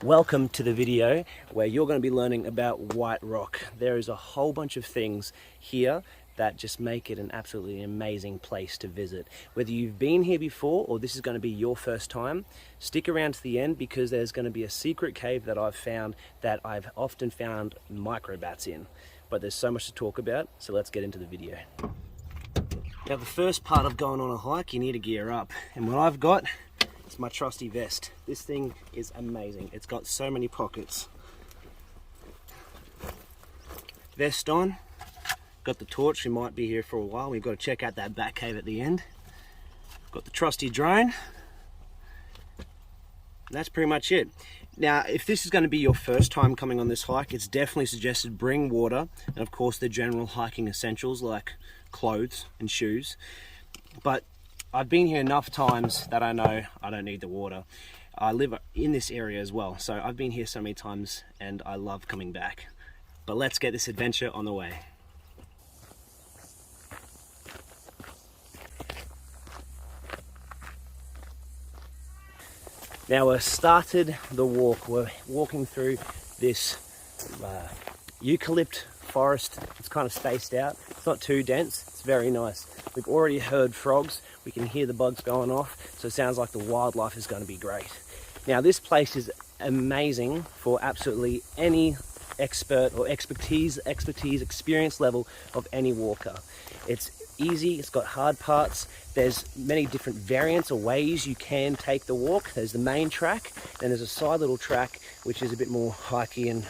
Welcome to the video where you're going to be learning about White Rock. There is a whole bunch of things here that just make it an absolutely amazing place to visit. Whether you've been here before or this is going to be your first time, stick around to the end because there's going to be a secret cave that I've found that I've often found microbats in. But there's so much to talk about, so let's get into the video. Now the first part of going on a hike, you need to gear up. And what I've got is my trusty vest. This thing is amazing. It's got so many pockets. Vest on. Got the torch, we might be here for a while. We've got to check out that bat cave at the end. Got the trusty drone. That's pretty much it. Now, if this is going to be your first time coming on this hike, it's definitely suggested bring water and of course the general hiking essentials like clothes and shoes. But I've been here enough times that I know I don't need the water. I live in this area as well, so I've been here so many times and I love coming back. But let's get this adventure on the way. Now we've started the walk. We're walking through this eucalypt forest. It's kind of spaced out. It's not too dense. It's very nice. We've already heard frogs. We can hear the bugs going off. So it sounds like the wildlife is going to be great. Now this place is amazing for absolutely any expert or experience level of any walker. It's easy, it's got hard parts. There's many different variants or ways you can take the walk. There's the main track, then there's a side little track which is a bit more hikey and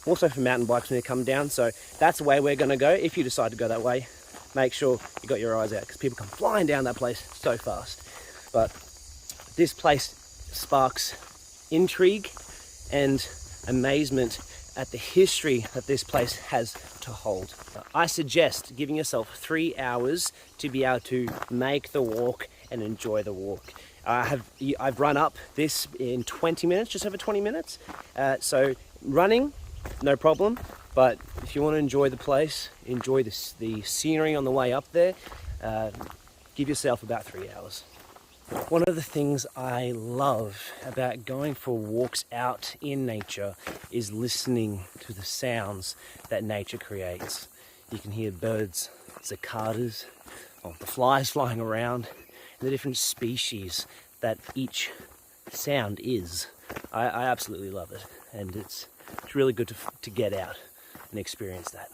also for mountain bikes when they come down. So that's the way we're going to go. If you decide to go that way, make sure you got your eyes out because people come flying down that place so fast. But this place sparks intrigue and amazement at the history that this place has to hold. I suggest giving yourself 3 hours to be able to make the walk and enjoy the walk. I've run up this in 20 minutes, just over 20 minutes. So running, no problem. But if you want to enjoy the place, enjoy the scenery on the way up there, give yourself about 3 hours. One of the things I love about going for walks out in nature is listening to the sounds that nature creates. You can hear birds, cicadas, the flies flying around, and the different species that each sound is. I absolutely love it, and it's really good to get out and experience that.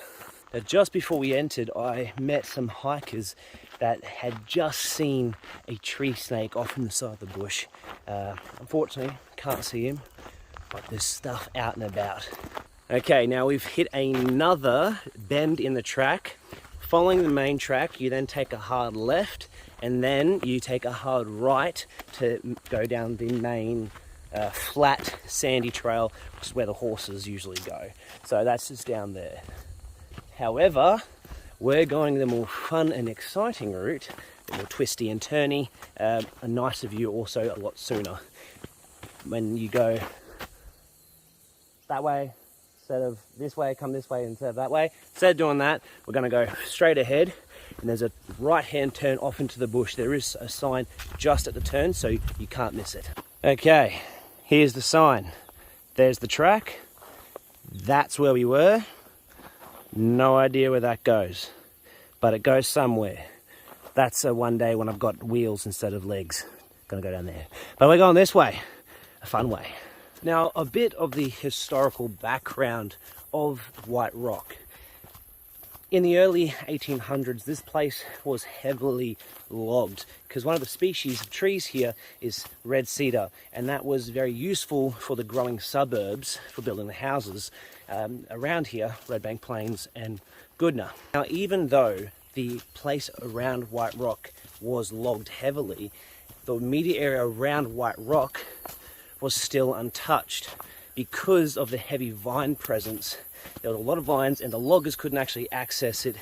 Now, just before we entered, I met some hikers that had just seen a tree snake off in the side of the bush. Unfortunately, can't see him, but there's stuff out and about. Okay, now we've hit another bend in the track. Following the main track, you then take a hard left, and then you take a hard right to go down the main flat sandy trail, which is where the horses usually go. So that's just down there. However, we're going the more fun and exciting route, the more twisty and turny, a nicer view also a lot sooner. When you go that way, instead of this way, come this way instead of that way. Instead of doing that, we're going to go straight ahead, and there's a right-hand turn off into the bush. There is a sign just at the turn, so you can't miss it. Okay, here's the sign. There's the track. That's where we were. No idea where that goes, but it goes somewhere. That's one day when I've got wheels instead of legs. Gonna go down there. But we're going this way, a fun way. Now, a bit of the historical background of White Rock. In the early 1800s, this place was heavily logged because one of the species of trees here is red cedar, and that was very useful for the growing suburbs for building the houses around here, Red Bank Plains and Goodna. Now, even though the place around White Rock was logged heavily, the immediate area around White Rock was still untouched because of the heavy vine presence. There were a lot of vines and the loggers couldn't actually access it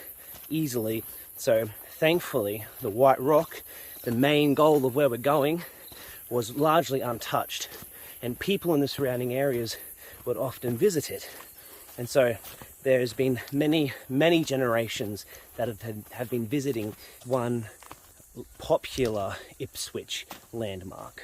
easily. So thankfully, the White Rock, the main goal of where we're going, was largely untouched. And people in the surrounding areas would often visit it. And so there's been many, many generations that have been visiting one popular Ipswich landmark.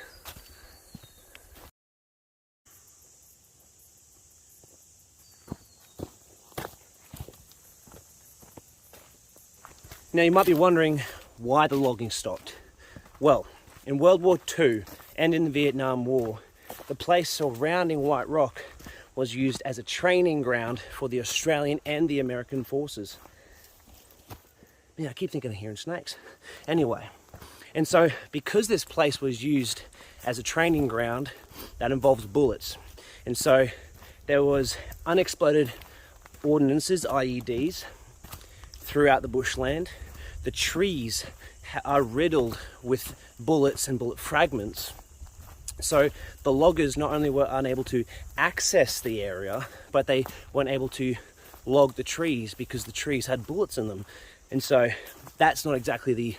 Now you might be wondering why the logging stopped. Well, in World War II and in the Vietnam War, the place surrounding White Rock was used as a training ground for the Australian and the American forces. Yeah, I keep thinking of hearing snakes. Anyway, and so because this place was used as a training ground, that involves bullets. And so there was unexploded ordnances, IEDs, throughout the bushland. The trees are riddled with bullets and bullet fragments. So the loggers not only were unable to access the area, but they weren't able to log the trees because the trees had bullets in them. And so that's not exactly the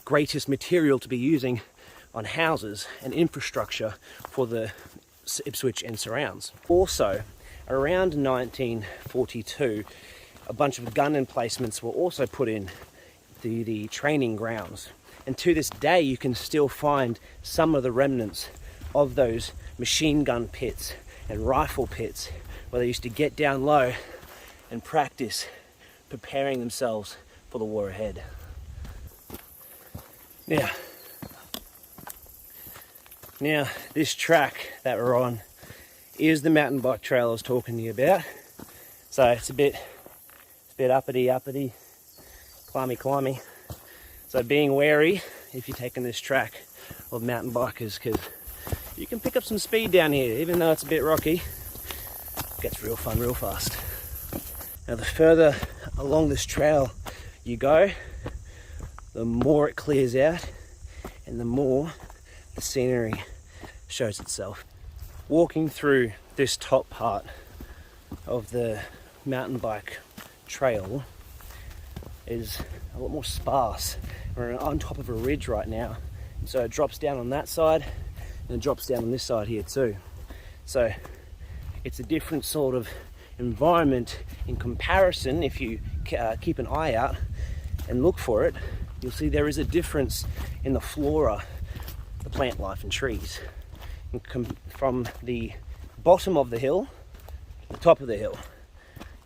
greatest material to be using on houses and infrastructure for the Ipswich and surrounds. Also, around 1942, a bunch of gun emplacements were also put in the training grounds. And to this day, you can still find some of the remnants of those machine gun pits and rifle pits where they used to get down low and practice preparing themselves for the war ahead. Now this track that we're on is the mountain bike trail I was talking to you about. So it's a bit uppity, climby. So being wary if you're taking this track of mountain bikers, because you can pick up some speed down here, even though it's a bit rocky. It gets real fun real fast. Now the further along this trail you go, the more it clears out and the more the scenery shows itself. Walking through this top part of the mountain bike trail is a lot more sparse. We're on top of a ridge right now, so it drops down on that side and it drops down on this side here too. So it's a different sort of environment in comparison. If you keep an eye out and look for it, you'll see there is a difference in the flora, the plant life and trees. From the bottom of the hill to the top of the hill,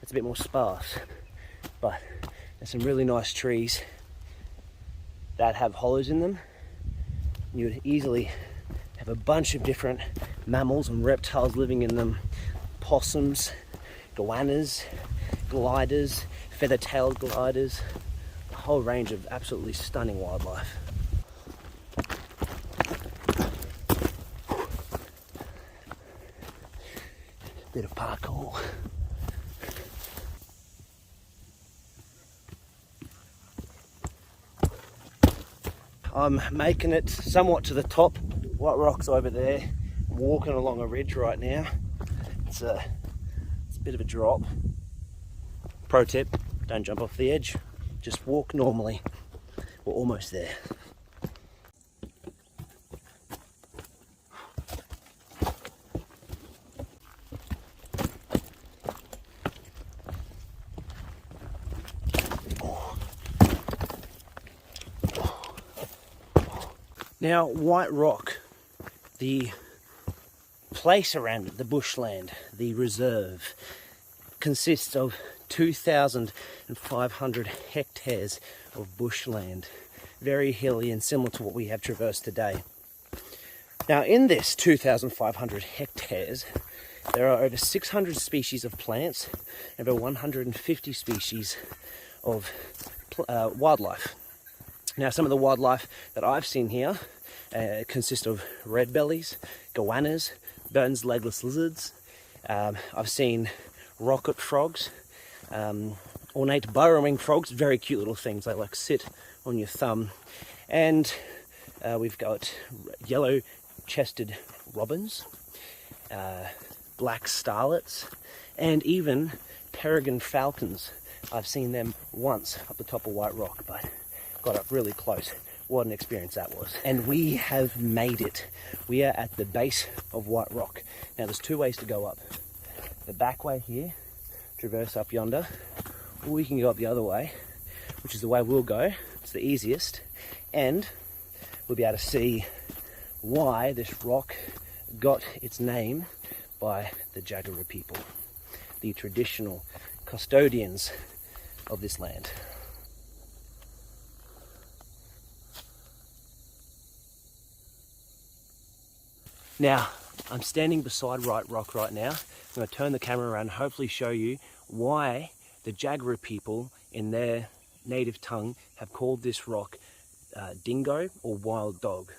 it's a bit more sparse, but there's some really nice trees that have hollows in them. You would easily have a bunch of different mammals and reptiles living in them. Possums, goannas, gliders, feather-tailed gliders, a whole range of absolutely stunning wildlife. Bit of parkour. I'm making it somewhat to the top. White Rock's over there. I'm walking along a ridge right now. It's a bit of a drop. Pro tip, don't jump off the edge. Just walk normally. We're almost there. Now, White Rock, the place around it, the bushland, the reserve, consists of 2,500 hectares of bushland, very hilly and similar to what we have traversed today. Now, in this 2,500 hectares, there are over 600 species of plants, over 150 species of wildlife. Now, some of the wildlife that I've seen here consist of red bellies, goannas, Burns legless lizards. I've seen rocket frogs, ornate burrowing frogs, very cute little things. They like sit on your thumb. And we've got yellow-chested robins, black starlets, and even peregrine falcons. I've seen them once up the top of White Rock, but got up really close. What an experience that was. And we have made it. We are at the base of White Rock. Now there's two ways to go up. The back way here, traverse up yonder, or we can go up the other way, which is the way we'll go. It's the easiest. And we'll be able to see why this rock got its name by the Jagera people, the traditional custodians of this land. Now, I'm standing beside Right Rock right now. I'm going to turn the camera around and hopefully show you why the Jagera people in their native tongue have called this rock dingo or wild dog.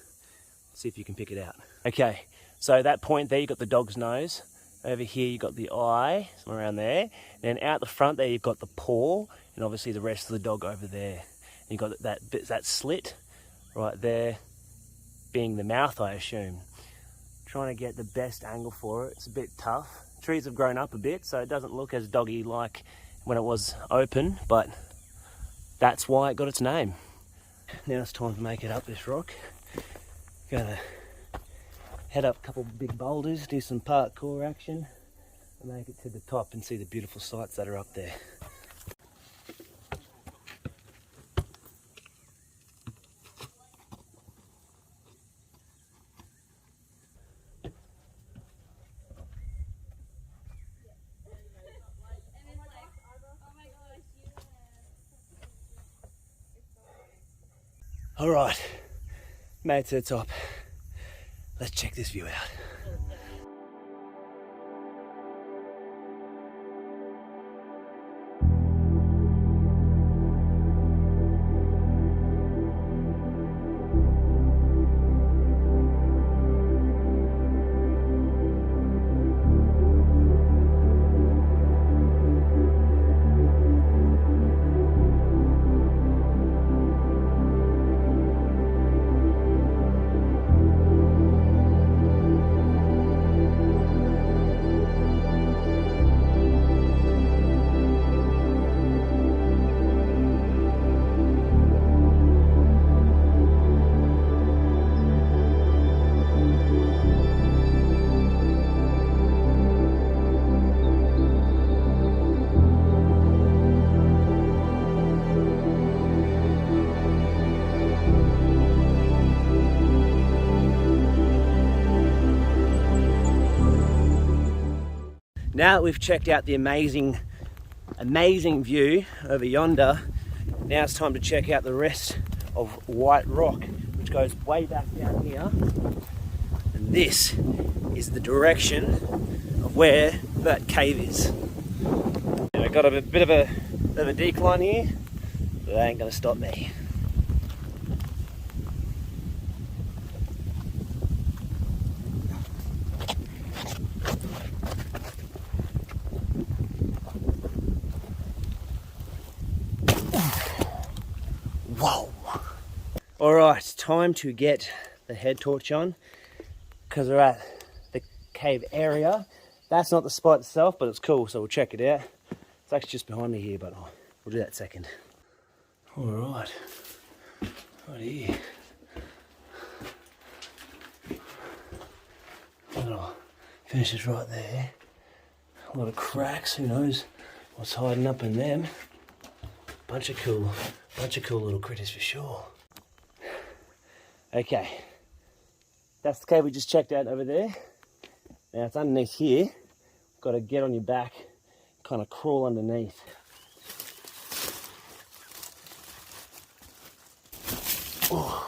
See if you can pick it out. Okay, so that point there, you've got the dog's nose. Over here, you've got the eye, somewhere around there. And then out the front there, you've got the paw, and obviously the rest of the dog over there. And you've got that slit right there being the mouth, I assume. Trying to get the best angle for it. It's a bit tough. Trees have grown up a bit, so it doesn't look as doggy-like when it was open, but that's why it got its name. Now it's time to make it up this rock. Gonna head up a couple of big boulders, do some parkour action, and make it to the top and see the beautiful sights that are up there. All right, made it to the top. Let's check this view out. Now that we've checked out the amazing view over yonder, now it's time to check out the rest of White Rock, which goes way back down here. And this is the direction of where that cave is. And I've got a bit of a decline here, but that ain't gonna stop me. Whoa! Alright, time to get the head torch on because we're at the cave area. That's not the spot itself, but it's cool, so we'll check it out. It's actually just behind me here, but we'll do that second. Alright, right here. Little finishes right there. A lot of cracks, who knows what's hiding up in them. Bunch of cool little critters for sure. Okay, that's the cave we just checked out over there. Now it's underneath here. You've got to get on your back, kind of crawl underneath. Oh.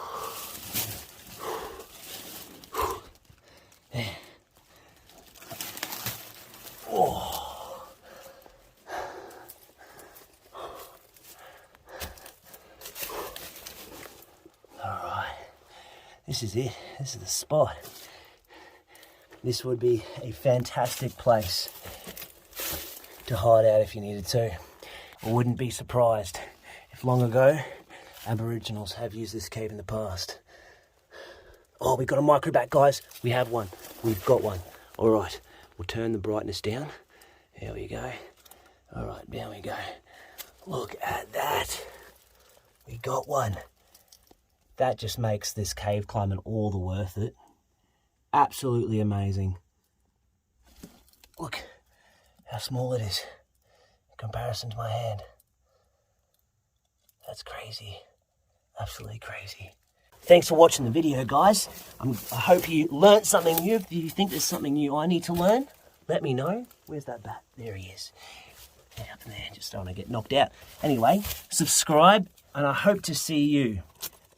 There. Oh. This is it. This is the spot. This would be a fantastic place to hide out if you needed to. I wouldn't be surprised if long ago Aboriginals have used this cave in the past. Oh, we've got a micro bat, guys. We have one. We've got one. All right, we'll turn the brightness down. There we go. All right, there we go. Look at that. We got one. That just makes this cave climbing all the worth it. Absolutely amazing. Look how small it is in comparison to my hand. That's crazy. Absolutely crazy. Thanks for watching the video, guys. I hope you learnt something new. If you think there's something new I need to learn, let me know. Where's that bat? There he is. Up there, just don't want to get knocked out. Anyway, subscribe, and I hope to see you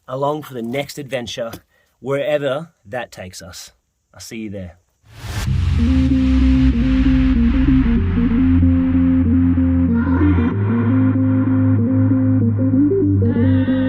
along for the next adventure, wherever that takes us. I'll see you there.